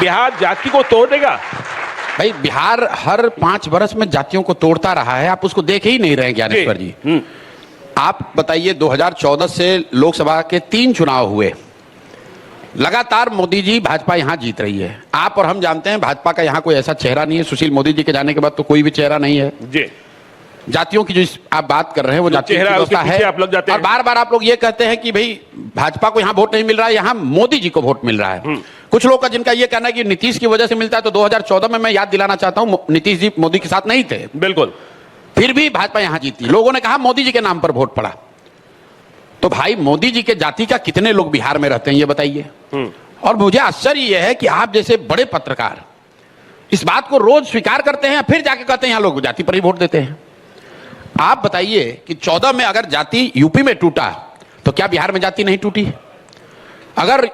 बिहार जाति को तोड़ देगा? भाई बिहार हर 5 वर्ष में जातियों को तोड़ता रहा है, आप उसको देख ही नहीं रहे ज्ञानेश्वर जी। आप बताइए 2014 से लोकसभा के 3 चुनाव हुए, लगातार मोदी जी भाजपा यहां जीत रही है। आप और हम जानते हैं भाजपा का यहां कोई ऐसा चेहरा नहीं है, सुशील मोदी जी के जाने के बाद तो कोई भी चेहरा नहीं है जी। जातियों की जो आप बात कर रहे हैं वो जातियों की व्यवस्था है। आप लग जाते हैं। और बार बार आप लोग ये कहते हैं कि भाई भाजपा को यहां वोट नहीं मिल रहा है, यहां मोदी जी को वोट मिल रहा है। कुछ लोग का जिनका ये कहना है कि नीतीश की वजह से मिलता है, तो 2014 में मैं याद दिलाना चाहता हूं नीतीश जी मोदी के साथ नहीं थे, बिल्कुल, फिर भी भाजपा यहां जीती। लोगों ने कहा मोदी जी के नाम पर वोट पड़ा। तो भाई मोदी जी के जाति का कितने लोग बिहार में रहते हैं ये बताइए। और मुझे आश्चर्य यह है कि आप जैसे बड़े पत्रकार इस बात को रोज स्वीकार करते हैं, फिर जाके कहते हैं यहां लोग जाति पर ही वोट देते हैं। आप बताइए कि 14 में अगर जाति यूपी में टूटा तो क्या बिहार में जाति नहीं टूटी? अगर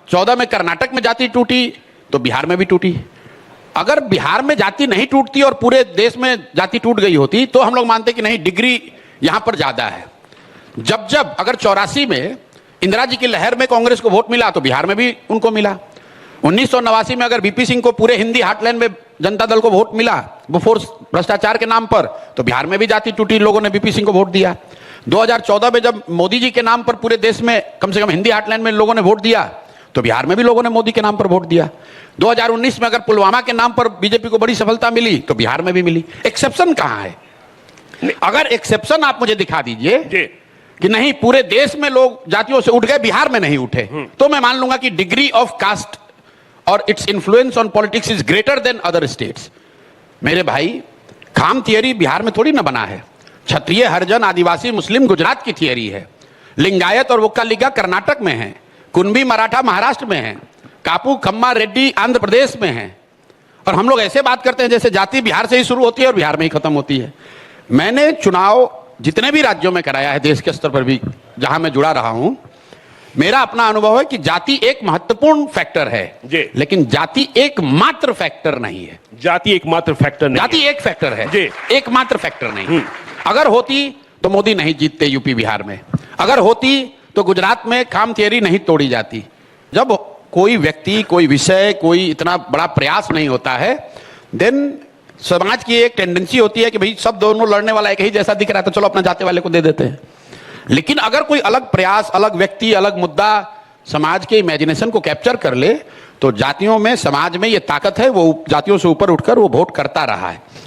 14 में कर्नाटक में जाति टूटी तो बिहार में भी टूटी। अगर बिहार में जाति नहीं टूटती और पूरे देश में जाति टूट गई होती तो हम लोग मानते कि नहीं डिग्री यहां पर ज्यादा है। जब अगर 84 में इंदिरा जी की लहर में कांग्रेस को वोट मिला तो बिहार में भी उनको मिला। 1989 में अगर बीपी सिंह को पूरे हिंदी हार्टलैंड में जनता दल को वोट मिला वो फोर्स भ्रष्टाचार के नाम पर, तो बिहार में भी जाति टूटी, लोगों ने बीपी सिंह को वोट दिया। 2014 में जब मोदी जी के नाम पर पूरे देश में कम से कम हिंदी हार्टलैंड में लोगों ने वोट दिया तो बिहार में भी लोगों ने मोदी के नाम पर वोट दिया। 2019 में अगर पुलवामा के नाम पर बीजेपी को बड़ी सफलता मिली तो बिहार में भी मिली। एक्सेप्शन कहां है? अगर एक्सेप्शन आप मुझे दिखा दीजिए कि नहीं पूरे देश में लोग जातियों से उठ गए बिहार में नहीं उठे, तो मैं मान लूंगा कि डिग्री ऑफ कास्ट और its influence on politics is greater than other states. मेरे भाई खाम थियरी बिहार में थोड़ी ना बना है। क्षत्रिय, हरिजन, आदिवासी, मुस्लिम गुजरात की थियरी है। लिंगायत और वोक्कालिगा कर्नाटक में है। कुणबी मराठा महाराष्ट्र में है। कापू, खम्मा, रेड्डी आंध्र प्रदेश में है। और हम लोग ऐसे बात करते हैं जैसे जाति बिहार से ही शुरू होती है और बिहार में ही खत्म होती है। मैंने चुनाव जितने भी राज्यों में कराया है देश के स्तर पर भी जहां मैं जुड़ा रहा हूं, मेरा अपना अनुभव है कि जाति एक महत्वपूर्ण फैक्टर है, लेकिन जाति एकमात्र फैक्टर नहीं है। जाति एकमात्र फैक्टर नहीं, जाति एक फैक्टर है, एकमात्र फैक्टर नहीं। अगर होती तो मोदी नहीं जीतते यूपी बिहार में। अगर होती तो गुजरात में खाम थियरी नहीं तोड़ी जाती। जब कोई व्यक्ति, कोई विषय, कोई इतना बड़ा प्रयास नहीं होता है, देन समाज की एक टेंडेंसी होती है कि भाई सब दोनों लड़ने वाला एक ही जैसा दिख रहा है तो चलो अपना जाति वाले को दे देते हैं। लेकिन अगर कोई अलग प्रयास, अलग व्यक्ति, अलग मुद्दा समाज के इमेजिनेशन को कैप्चर कर ले तो जातियों में, समाज में ये ताकत है, वो जातियों से ऊपर उठकर वो वोट करता रहा है।